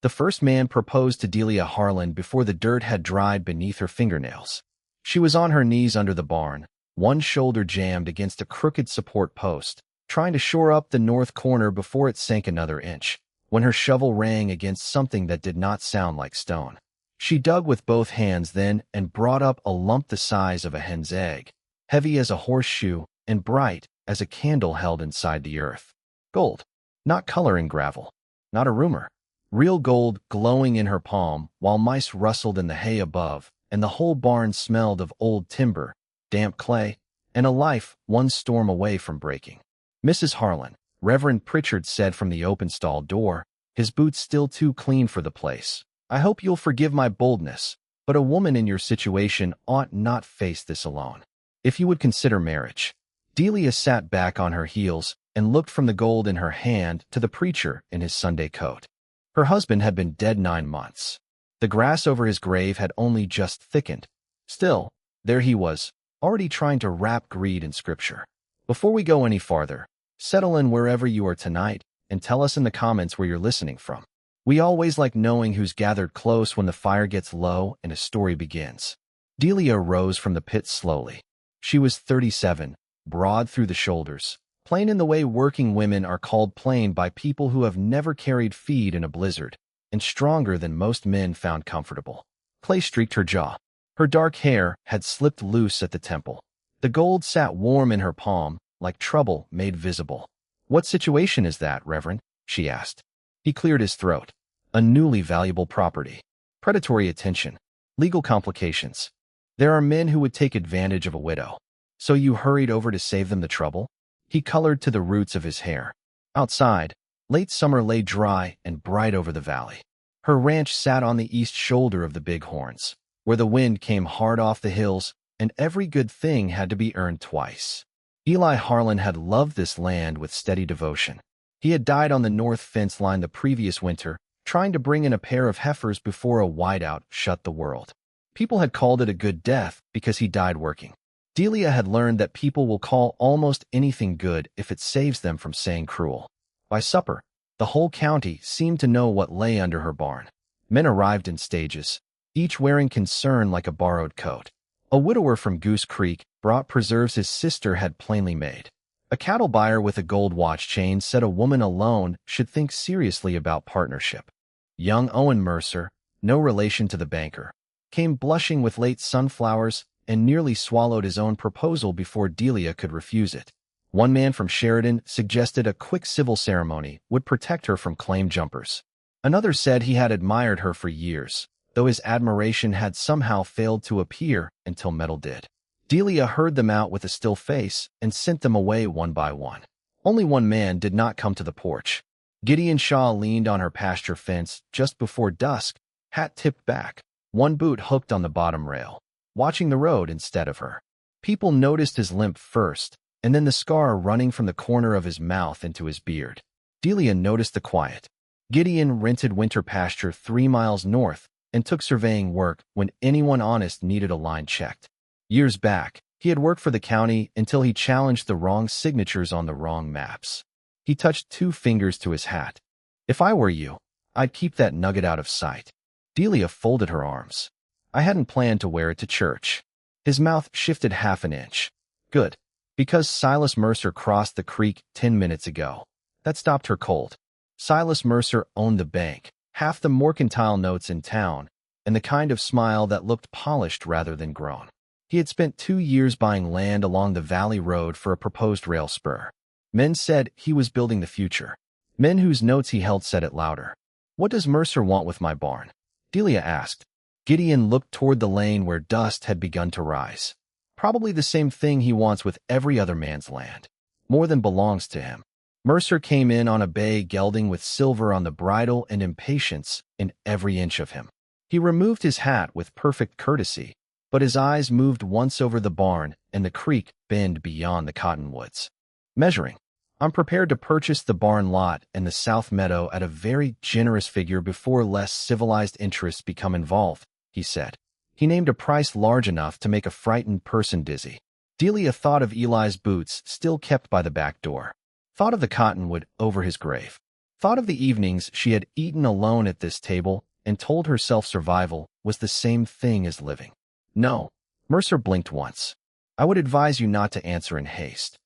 The first man proposed to Delia Harlan before the dirt had dried beneath her fingernails. She was on her knees under the barn, one shoulder jammed against a crooked support post, trying to shore up the north corner before it sank another inch, when her shovel rang against something that did not sound like stone. She dug with both hands then and brought up a lump the size of a hen's egg, heavy as a horseshoe and bright as a candle held inside the earth. Gold, not color in gravel, not a rumor. Real gold glowing in her palm while mice rustled in the hay above, and the whole barn smelled of old timber, damp clay, and a life one storm away from breaking. "Mrs. Harlan," Reverend Pritchard said from the open stall door, his boots still too clean for the place, "I hope you'll forgive my boldness, but a woman in your situation ought not face this alone. If you would consider marriage." Delia sat back on her heels and looked from the gold in her hand to the preacher in his Sunday coat. Her husband had been dead 9 months. The grass over his grave had only just thickened. Still, there he was, already trying to wrap greed in scripture. Before we go any farther, settle in wherever you are tonight and tell us in the comments where you're listening from. We always like knowing who's gathered close when the fire gets low and a story begins. Delia rose from the pit slowly. She was 37, broad through the shoulders, plain in the way working women are called plain by people who have never carried feed in a blizzard, and stronger than most men found comfortable. Clay streaked her jaw. Her dark hair had slipped loose at the temple. The gold sat warm in her palm, like trouble made visible. "What situation is that, Reverend?" she asked. He cleared his throat. "A newly valuable property. Predatory attention. Legal complications. There are men who would take advantage of a widow. So you hurried over to save them the trouble?" He colored to the roots of his hair. Outside, late summer lay dry and bright over the valley. Her ranch sat on the east shoulder of the Big Horns, where the wind came hard off the hills, and every good thing had to be earned twice. Eli Harlan had loved this land with steady devotion. He had died on the north fence line the previous winter, trying to bring in a pair of heifers before a whiteout shut the world. People had called it a good death because he died working. Delia had learned that people will call almost anything good if it saves them from saying cruel. By supper, the whole county seemed to know what lay under her barn. Men arrived in stages, each wearing concern like a borrowed coat. A widower from Goose Creek brought preserves his sister had plainly made. A cattle buyer with a gold watch chain said a woman alone should think seriously about partnership. Young Owen Mercer, no relation to the banker, came blushing with late sunflowers and nearly swallowed his own proposal before Delia could refuse it. One man from Sheridan suggested a quick civil ceremony would protect her from claim jumpers. Another said he had admired her for years, though his admiration had somehow failed to appear until metal did. Delia heard them out with a still face and sent them away one by one. Only one man did not come to the porch. Gideon Shaw leaned on her pasture fence just before dusk, hat tipped back, one boot hooked on the bottom rail, watching the road instead of her. People noticed his limp first, and then the scar running from the corner of his mouth into his beard. Delia noticed the quiet. Gideon rented winter pasture 3 miles north and took surveying work when anyone honest needed a line checked. Years back, he had worked for the county until he challenged the wrong signatures on the wrong maps. He touched 2 fingers to his hat. "If I were you, I'd keep that nugget out of sight." Delia folded her arms. "I hadn't planned to wear it to church." His mouth shifted half an inch. "Good. Because Silas Mercer crossed the creek 10 minutes ago. That stopped her cold." Silas Mercer owned the bank, half the mercantile notes in town, and the kind of smile that looked polished rather than grown. He had spent 2 years buying land along the Valley Road for a proposed rail spur. Men said he was building the future. Men whose notes he held said it louder. "What does Mercer want with my barn?" Delia asked. Gideon looked toward the lane where dust had begun to rise. "Probably the same thing he wants with every other man's land. More than belongs to him." Mercer came in on a bay gelding with silver on the bridle and impatience in every inch of him. He removed his hat with perfect courtesy, but his eyes moved once over the barn and the creek bend beyond the cottonwoods. "Measuring. I'm prepared to purchase the barn lot and the south meadow at a very generous figure before less civilized interests become involved," he said. He named a price large enough to make a frightened person dizzy. Delia thought of Eli's boots still kept by the back door, thought of the cottonwood over his grave. Thought of the evenings she had eaten alone at this table and told herself survival was the same thing as living. No, Mercer blinked once. I would advise you not to answer in haste.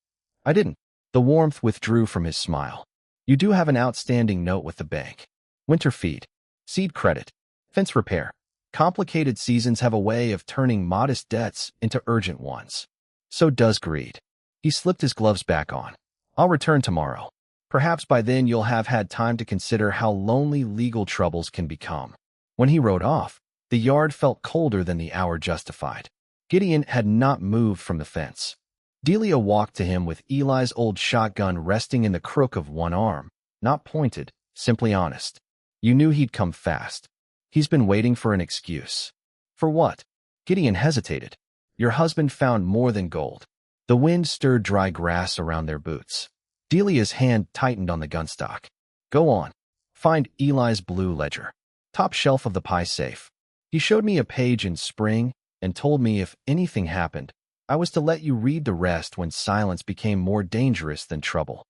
I didn't. The warmth withdrew from his smile. You do have an outstanding note with the bank. Winter feed, seed credit, fence repair. Complicated seasons have a way of turning modest debts into urgent ones. So does greed. He slipped his gloves back on. I'll return tomorrow. Perhaps by then you'll have had time to consider how lonely legal troubles can become. When he rode off, the yard felt colder than the hour justified. Gideon had not moved from the fence. Delia walked to him with Eli's old shotgun resting in the crook of one arm, not pointed, simply honest. You knew he'd come fast. He's been waiting for an excuse. For what? Gideon hesitated. Your husband found more than gold. The wind stirred dry grass around their boots. Delia's hand tightened on the gunstock. Go on. Find Eli's blue ledger. Top shelf of the pie safe. He showed me a page in spring and told me if anything happened, I was to let you read the rest when silence became more dangerous than trouble.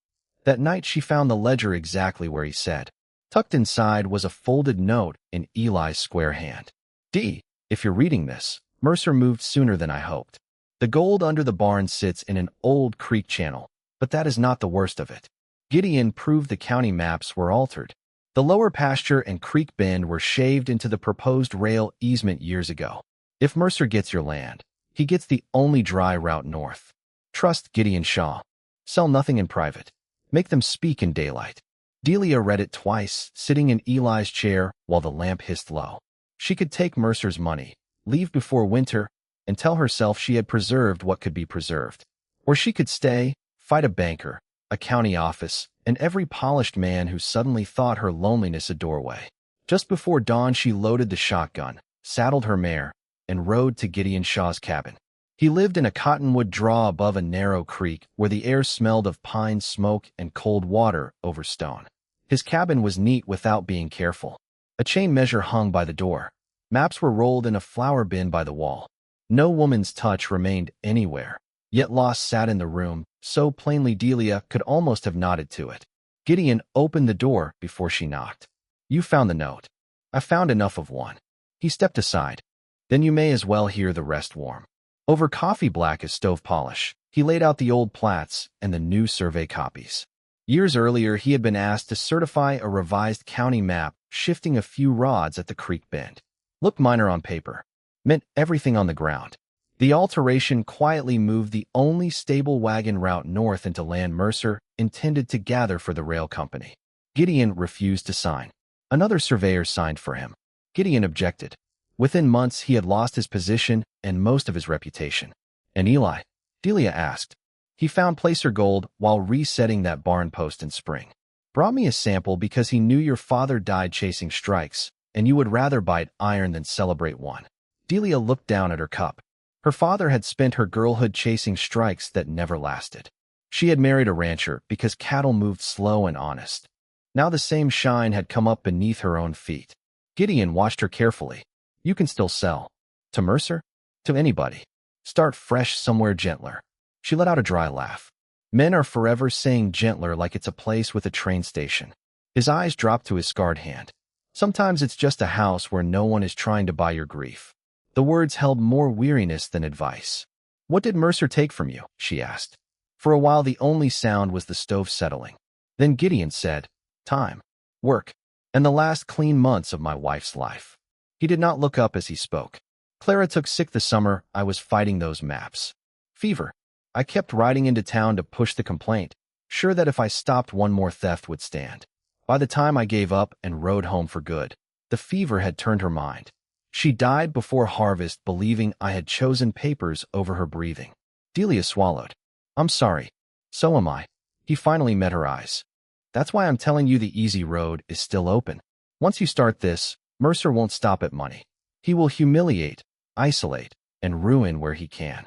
That night she found the ledger exactly where he said. Tucked inside was a folded note in Eli's square hand. D, if you're reading this, Mercer moved sooner than I hoped. The gold under the barn sits in an old creek channel, but that is not the worst of it. Gideon proved the county maps were altered. The lower pasture and creek bend were shaved into the proposed rail easement years ago. If Mercer gets your land, he gets the only dry route north. Trust Gideon Shaw. Sell nothing in private. Make them speak in daylight. Delia read it twice, sitting in Eli's chair while the lamp hissed low. She could take Mercer's money, leave before winter, and tell herself she had preserved what could be preserved. Or she could stay, fight a banker, a county office, and every polished man who suddenly thought her loneliness a doorway. Just before dawn she loaded the shotgun, saddled her mare, and rode to Gideon Shaw's cabin. He lived in a cottonwood draw above a narrow creek where the air smelled of pine smoke and cold water over stone. His cabin was neat without being careful. A chain measure hung by the door. Maps were rolled in a flower bin by the wall. No woman's touch remained anywhere, yet loss sat in the room, so plainly Delia could almost have nodded to it. Gideon opened the door before she knocked. You found the note. I found enough of one. He stepped aside. Then you may as well hear the rest warm. Over coffee black as stove polish, he laid out the old plats and the new survey copies. Years earlier, he had been asked to certify a revised county map, shifting a few rods at the creek bend. Looked minor on paper. Meant everything on the ground. The alteration quietly moved the only stable wagon route north into land Mercer intended to gather for the rail company. Gideon refused to sign. Another surveyor signed for him. Gideon objected. Within months, he had lost his position and most of his reputation. And Eli? Delia asked. He found placer gold while resetting that barn post in spring. Brought me a sample because he knew your father died chasing strikes, and you would rather bite iron than celebrate one. Delia looked down at her cup. Her father had spent her girlhood chasing strikes that never lasted. She had married a rancher because cattle moved slow and honest. Now the same shine had come up beneath her own feet. Gideon watched her carefully. You can still sell. To Mercer? To anybody. Start fresh somewhere gentler. She let out a dry laugh. Men are forever saying gentler like it's a place with a train station. His eyes dropped to his scarred hand. Sometimes it's just a house where no one is trying to buy your grief. The words held more weariness than advice. What did Mercer take from you? She asked. For a while the only sound was the stove settling. Then Gideon said, time, work, and the last clean months of my wife's life. He did not look up as he spoke. Clara took sick the summer I was fighting those maps. Fever. I kept riding into town to push the complaint, sure that if I stopped one more theft would stand. By the time I gave up and rode home for good, the fever had turned her mind. She died before harvest believing I had chosen papers over her breathing. Delia swallowed. I'm sorry. So am I. He finally met her eyes. That's why I'm telling you the easy road is still open. Once you start this, Mercer won't stop at money. He will humiliate, isolate, and ruin where he can.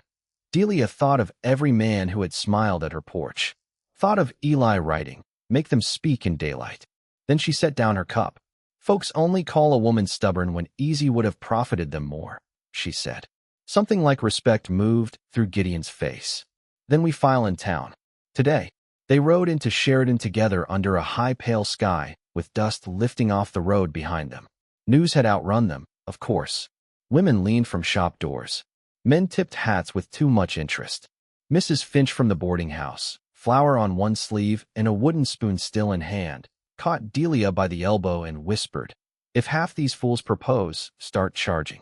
Delia thought of every man who had smiled at her porch. Thought of Eli writing, make them speak in daylight. Then she set down her cup. Folks only call a woman stubborn when easy would have profited them more, she said. Something like respect moved through Gideon's face. Then we file in town. Today. They rode into Sheridan together under a high pale sky, with dust lifting off the road behind them. News had outrun them, of course. Women leaned from shop doors. Men tipped hats with too much interest. Mrs. Finch from the boarding house, flower on one sleeve and a wooden spoon still in hand, caught Delia by the elbow and whispered, "If half these fools propose, start charging."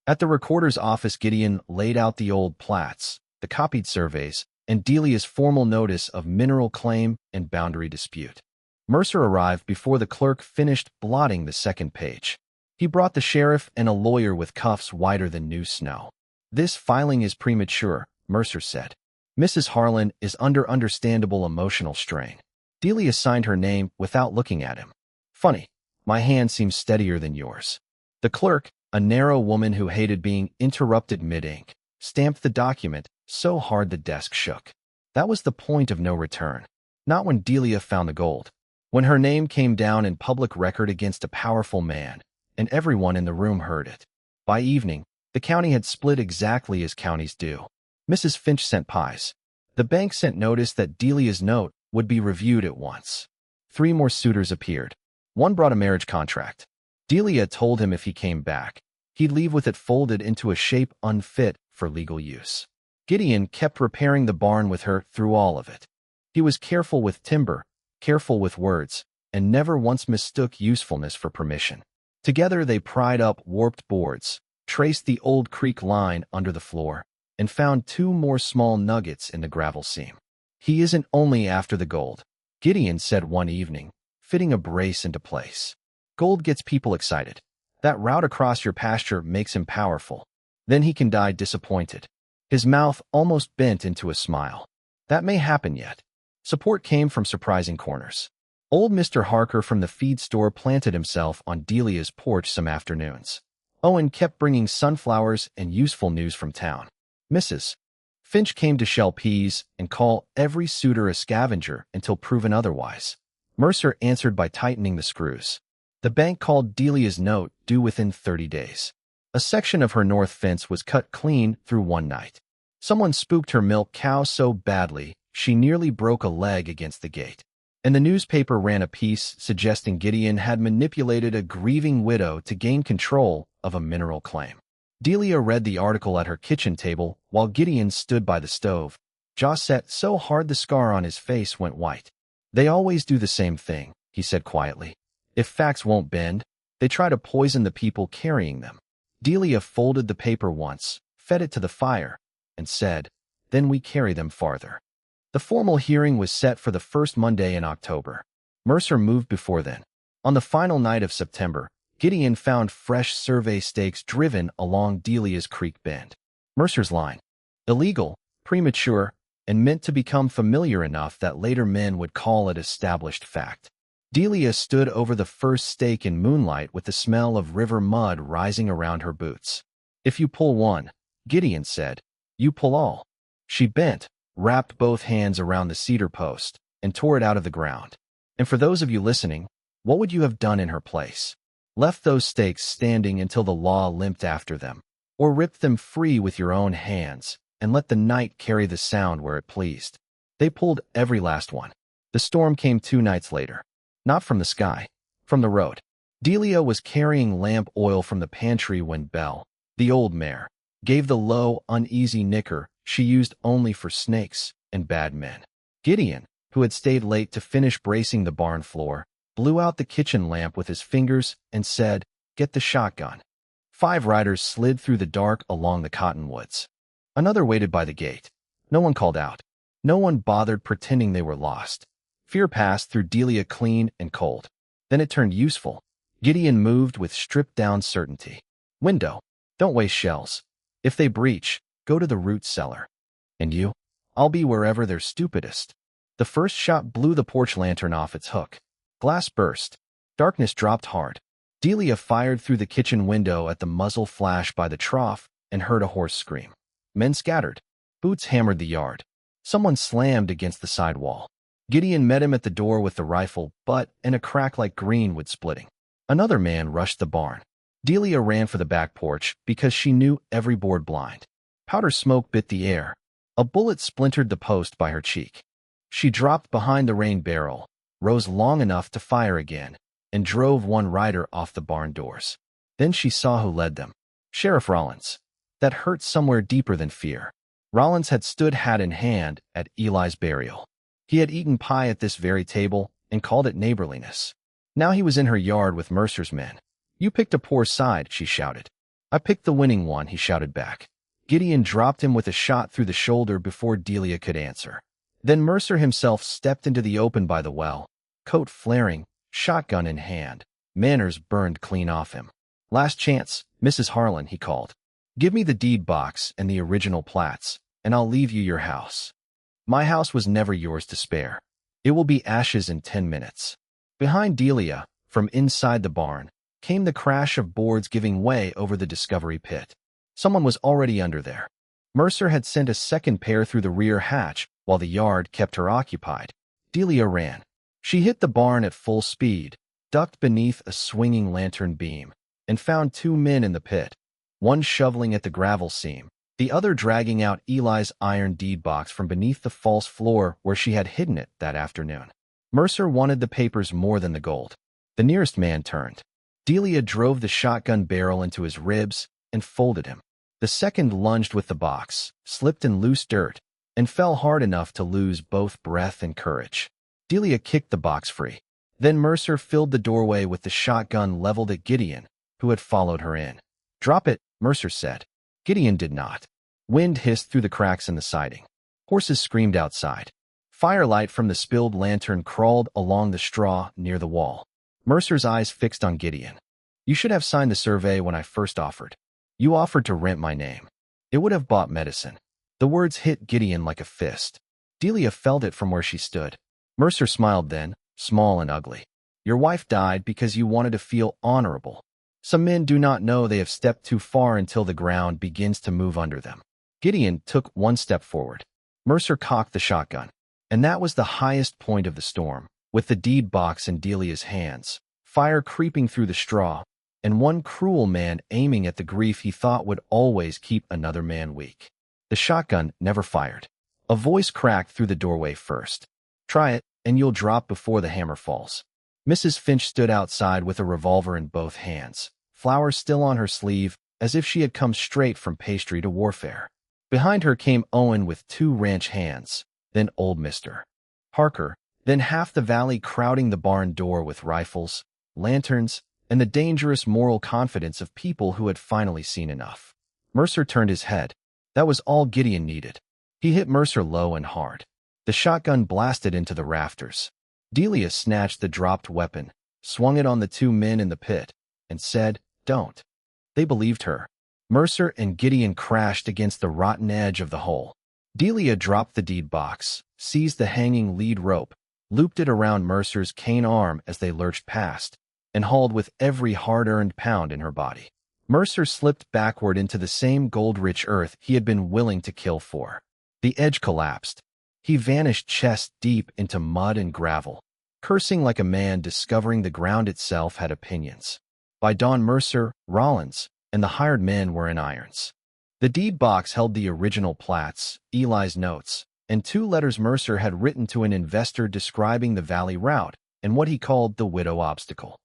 At the recorder's office, Gideon laid out the old plats, the copied surveys, and Delia's formal notice of mineral claim and boundary dispute. Mercer arrived before the clerk finished blotting the second page. He brought the sheriff and a lawyer with cuffs whiter than new snow. "This filing is premature," Mercer said. "Mrs. Harlan is under understandable emotional strain." Delia signed her name without looking at him. "Funny, my hand seems steadier than yours." The clerk, a narrow woman who hated being interrupted mid-ink, stamped the document so hard the desk shook. That was the point of no return. Not when Delia found the gold. When her name came down in public record against a powerful man, and everyone in the room heard it. By evening, the county had split exactly as counties do. Mrs. Finch sent pies. The bank sent notice that Delia's note would be reviewed at once. 3 more suitors appeared. One brought a marriage contract. Delia told him if he came back, he'd leave with it folded into a shape unfit for legal use. Gideon kept repairing the barn with her through all of it. He was careful with timber, careful with words, and never once mistook usefulness for permission. Together they pried up warped boards, traced the old creek line under the floor, and found 2 more small nuggets in the gravel seam. "He isn't only after the gold," Gideon said one evening, fitting a brace into place. "Gold gets people excited. That route across your pasture makes him powerful. Then he can die disappointed." His mouth almost bent into a smile. "That may happen yet." Support came from surprising corners. Old Mr. Harker from the feed store planted himself on Delia's porch some afternoons. Owen kept bringing sunflowers and useful news from town. Mrs. Finch came to shell peas and call every suitor a scavenger until proven otherwise. Mercer answered by tightening the screws. The bank called Delia's note due within 30 days. A section of her north fence was cut clean through one night. Someone spooked her milk cow so badly she nearly broke a leg against the gate. And the newspaper ran a piece suggesting Gideon had manipulated a grieving widow to gain control of a mineral claim. Delia read the article at her kitchen table while Gideon stood by the stove, jaw set so hard the scar on his face went white. "They always do the same thing," he said quietly. "If facts won't bend, they try to poison the people carrying them." Delia folded the paper once, fed it to the fire, and said, "Then we carry them farther." The formal hearing was set for the first Monday in October. Mercer moved before then. On the final night of September, Gideon found fresh survey stakes driven along Delia's creek bend. Mercer's line: illegal, premature, and meant to become familiar enough that later men would call it established fact. Delia stood over the first stake in moonlight with the smell of river mud rising around her boots. "If you pull one," Gideon said, "you pull all." She bent, wrapped both hands around the cedar post, and tore it out of the ground. And for those of you listening, what would you have done in her place? Left those stakes standing until the law limped after them, or ripped them free with your own hands and let the night carry the sound where it pleased? They pulled every last one. The storm came 2 nights later. Not from the sky, from the road. Delia was carrying lamp oil from the pantry when Belle, the old mare, gave the low, uneasy nicker she used only for snakes and bad men. Gideon, who had stayed late to finish bracing the barn floor, blew out the kitchen lamp with his fingers and said, "Get the shotgun." 5 riders slid through the dark along the cottonwoods. Another waited by the gate. No one called out. No one bothered pretending they were lost. Fear passed through Delia clean and cold. Then it turned useful. Gideon moved with stripped-down certainty. "Window. Don't waste shells. If they breach, go to the root cellar. And you? I'll be wherever they're stupidest." The first shot blew the porch lantern off its hook. Glass burst. Darkness dropped hard. Delia fired through the kitchen window at the muzzle flash by the trough and heard a hoarse scream. Men scattered. Boots hammered the yard. Someone slammed against the side wall. Gideon met him at the door with the rifle, butt and a crack like greenwood splitting. Another man rushed the barn. Delia ran for the back porch because she knew every board blind. Powder smoke bit the air. A bullet splintered the post by her cheek. She dropped behind the rain barrel, rose long enough to fire again, and drove one rider off the barn doors. Then she saw who led them. Sheriff Rollins. That hurt somewhere deeper than fear. Rollins had stood hat in hand at Eli's burial. He had eaten pie at this very table and called it neighborliness. Now he was in her yard with Mercer's men. "You picked a poor side," she shouted. "I picked the winning one," he shouted back. Gideon dropped him with a shot through the shoulder before Delia could answer. Then Mercer himself stepped into the open by the well, coat flaring, shotgun in hand. Manners burned clean off him. "Last chance, Mrs. Harlan," he called. "Give me the deed box and the original plats, and I'll leave you your house. My house was never yours to spare. It will be ashes in 10 minutes. Behind Delia, from inside the barn, came the crash of boards giving way over the discovery pit. Someone was already under there. Mercer had sent a second pair through the rear hatch while the yard kept her occupied. Delia ran. She hit the barn at full speed, ducked beneath a swinging lantern beam, and found 2 men in the pit, one shoveling at the gravel seam, the other dragging out Eli's iron deed box from beneath the false floor where she had hidden it that afternoon. Mercer wanted the papers more than the gold. The nearest man turned. Delia drove the shotgun barrel into his ribs and folded him. The second lunged with the box, slipped in loose dirt, and fell hard enough to lose both breath and courage. Delia kicked the box free. Then Mercer filled the doorway with the shotgun leveled at Gideon, who had followed her in. "Drop it," Mercer said. Gideon did not. Wind hissed through the cracks in the siding. Horses screamed outside. Firelight from the spilled lantern crawled along the straw near the wall. Mercer's eyes fixed on Gideon. "You should have signed the survey when I first offered. You offered to rent my name. It would have bought medicine." The words hit Gideon like a fist. Delia felt it from where she stood. Mercer smiled then, small and ugly. "Your wife died because you wanted to feel honorable. Some men do not know they have stepped too far until the ground begins to move under them." Gideon took one step forward. Mercer cocked the shotgun. And that was the highest point of the storm, with the deed box in Delia's hands, fire creeping through the straw, and one cruel man aiming at the grief he thought would always keep another man weak. The shotgun never fired. A voice cracked through the doorway first. "Try it, and you'll drop before the hammer falls." Mrs. Finch stood outside with a revolver in both hands, flowers still on her sleeve, as if she had come straight from pastry to warfare. Behind her came Owen with 2 ranch hands, then old Mr. Harker, then half the valley crowding the barn door with rifles, lanterns, and the dangerous moral confidence of people who had finally seen enough. Mercer turned his head. That was all Gideon needed. He hit Mercer low and hard. The shotgun blasted into the rafters. Delia snatched the dropped weapon, swung it on the 2 men in the pit, and said, "Don't." They believed her. Mercer and Gideon crashed against the rotten edge of the hole. Delia dropped the deed box, seized the hanging lead rope, looped it around Mercer's cane arm as they lurched past, and hauled with every hard-earned pound in her body. Mercer slipped backward into the same gold-rich earth he had been willing to kill for. The edge collapsed. He vanished chest-deep into mud and gravel, cursing like a man discovering the ground itself had opinions. By dawn, Mercer, Rollins, and the hired men were in irons. The deed box held the original plats, Eli's notes, and 2 letters Mercer had written to an investor describing the valley route and what he called the widow obstacle.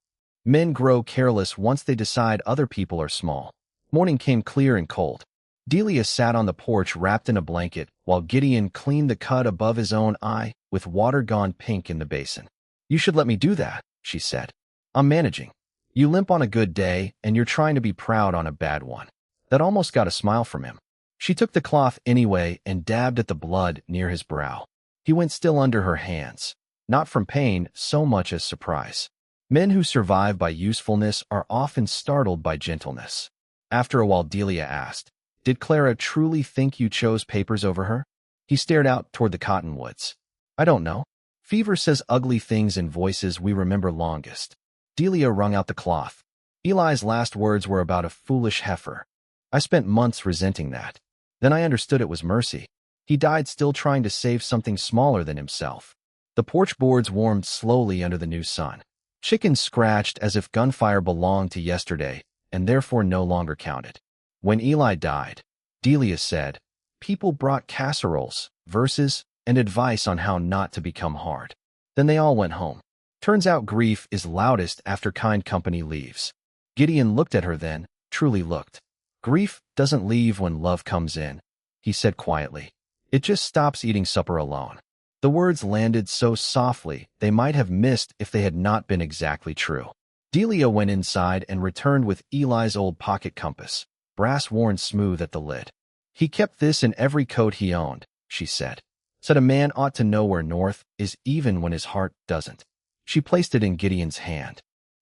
Men grow careless once they decide other people are small. Morning came clear and cold. Delia sat on the porch wrapped in a blanket while Gideon cleaned the cut above his own eye with water gone pink in the basin. "You should let me do that," she said. "I'm managing. You limp on a good day, and you're trying to be proud on a bad one." That almost got a smile from him. She took the cloth anyway and dabbed at the blood near his brow. He went still under her hands, not from pain so much as surprise. Men who survive by usefulness are often startled by gentleness. After a while, Delia asked, "Did Clara truly think you chose papers over her?" He stared out toward the cottonwoods. "I don't know. Fever says ugly things in voices we remember longest." Delia wrung out the cloth. Eli's last words were about a foolish heifer. "I spent months resenting that. Then I understood it was mercy. He died still trying to save something smaller than himself." The porch boards warmed slowly under the new sun. Chickens scratched as if gunfire belonged to yesterday and therefore no longer counted. When Eli died, Delia said, "People brought casseroles, verses, and advice on how not to become hard. Then they all went home. Turns out grief is loudest after kind company leaves. Gideon looked at her then, truly looked. Grief doesn't leave when love comes in, he said quietly. It just stops eating supper alone. The words landed so softly they might have missed if they had not been exactly true. Delia went inside and returned with Eli's old pocket compass, brass worn smooth at the lid. He kept this in every coat he owned, she said. Said a man ought to know where north is even when his heart doesn't. She placed it in Gideon's hand.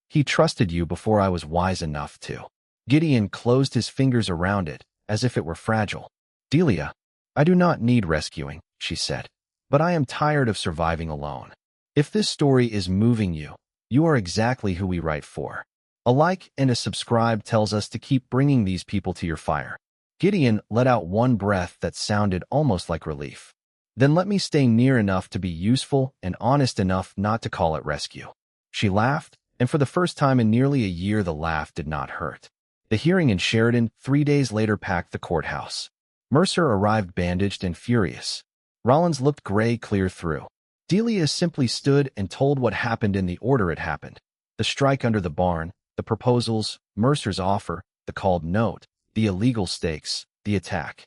He trusted you before I was wise enough to. Gideon closed his fingers around it, as if it were fragile. Delia, I do not need rescuing, she said. But I am tired of surviving alone. If this story is moving you, you are exactly who we write for. A like and a subscribe tells us to keep bringing these people to your fire. Gideon let out one breath that sounded almost like relief. Then let me stay near enough to be useful and honest enough not to call it rescue. She laughed, and for the first time in nearly a year the laugh did not hurt. The hearing in Sheridan 3 days later packed the courthouse. Mercer arrived bandaged and furious. Rollins looked gray clear through. Delia simply stood and told what happened in the order it happened. The strike under the barn, the proposals, Mercer's offer, the called note, the illegal stakes, the attack.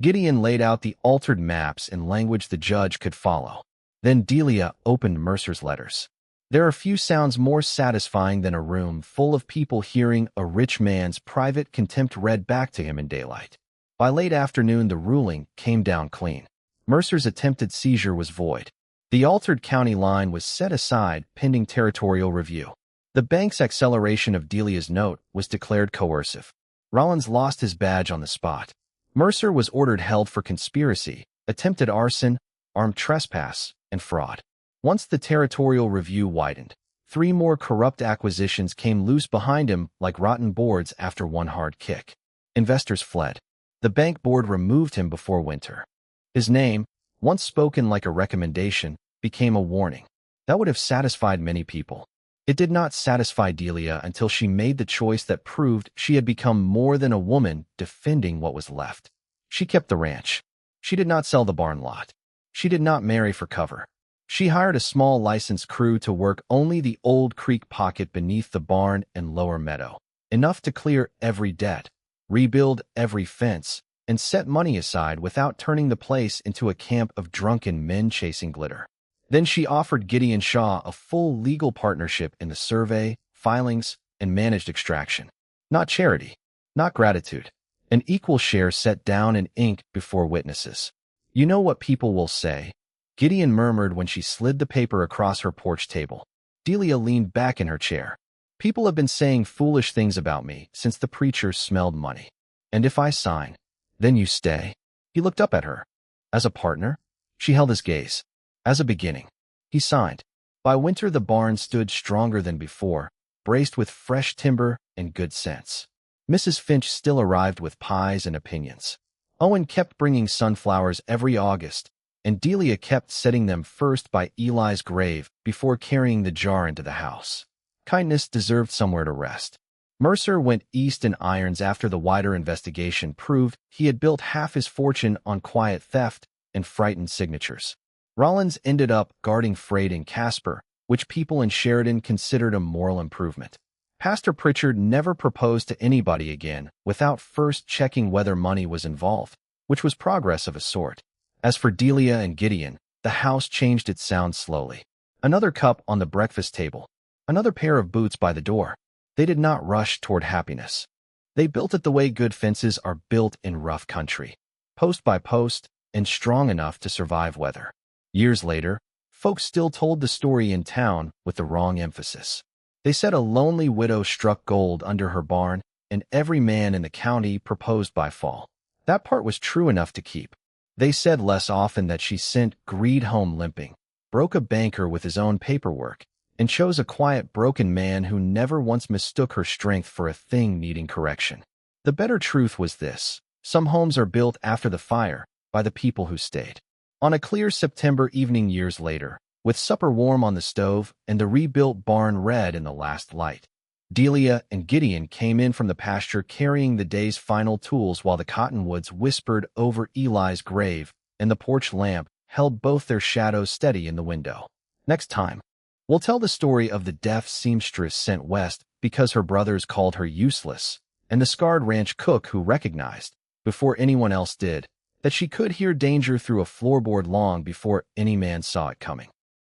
Gideon laid out the altered maps in language the judge could follow. Then Delia opened Mercer's letters. There are few sounds more satisfying than a room full of people hearing a rich man's private contempt read back to him in daylight. By late afternoon the ruling came down clean. Mercer's attempted seizure was void. The altered county line was set aside pending territorial review. The bank's acceleration of Delia's note was declared coercive. Rollins lost his badge on the spot. Mercer was ordered held for conspiracy, attempted arson, armed trespass, and fraud. Once the territorial review widened, 3 more corrupt acquisitions came loose behind him like rotten boards after one hard kick. Investors fled. The bank board removed him before winter. His name, once spoken like a recommendation, became a warning. That would have satisfied many people. It did not satisfy Delia until she made the choice that proved she had become more than a woman defending what was left. She kept the ranch. She did not sell the barn lot. She did not marry for cover. She hired a small licensed crew to work only the old creek pocket beneath the barn and lower meadow, enough to clear every debt, rebuild every fence, and set money aside without turning the place into a camp of drunken men chasing glitter. Then she offered Gideon Shaw a full legal partnership in the survey, filings, and managed extraction. Not charity, not gratitude. An equal share set down in ink before witnesses. You know what people will say, Gideon murmured when she slid the paper across her porch table. Delia leaned back in her chair. People have been saying foolish things about me since the preacher smelled money. And if I sign, then you stay? He looked up at her. As a partner? She held his gaze. As a beginning. He signed. By winter the barn stood stronger than before, braced with fresh timber and good sense. Mrs. Finch still arrived with pies and opinions. Owen kept bringing sunflowers every August, and Delia kept setting them first by Eli's grave before carrying the jar into the house. Kindness deserved somewhere to rest. Mercer went east in irons after the wider investigation proved he had built half his fortune on quiet theft and frightened signatures. Rollins ended up guarding freight in Casper, which people in Sheridan considered a moral improvement. Pastor Pritchard never proposed to anybody again without first checking whether money was involved, which was progress of a sort. As for Delia and Gideon, the house changed its sound slowly. Another cup on the breakfast table, another pair of boots by the door. They did not rush toward happiness. They built it the way good fences are built in rough country, post by post, and strong enough to survive weather. Years later, folks still told the story in town with the wrong emphasis. They said a lonely widow struck gold under her barn, and every man in the county proposed by fall. That part was true enough to keep. They said less often that she sent greed home limping, broke a banker with his own paperwork, and chose a quiet, broken man who never once mistook her strength for a thing needing correction. The better truth was this: some homes are built after the fire by the people who stayed. On a clear September evening years later, with supper warm on the stove and the rebuilt barn red in the last light, Delia and Gideon came in from the pasture carrying the day's final tools while the cottonwoods whispered over Eli's grave and the porch lamp held both their shadows steady in the window. Next time, we'll tell the story of the deaf seamstress sent west because her brothers called her useless, and the scarred ranch cook who recognized, before anyone else did, that she could hear danger through a floorboard long before any man saw it coming.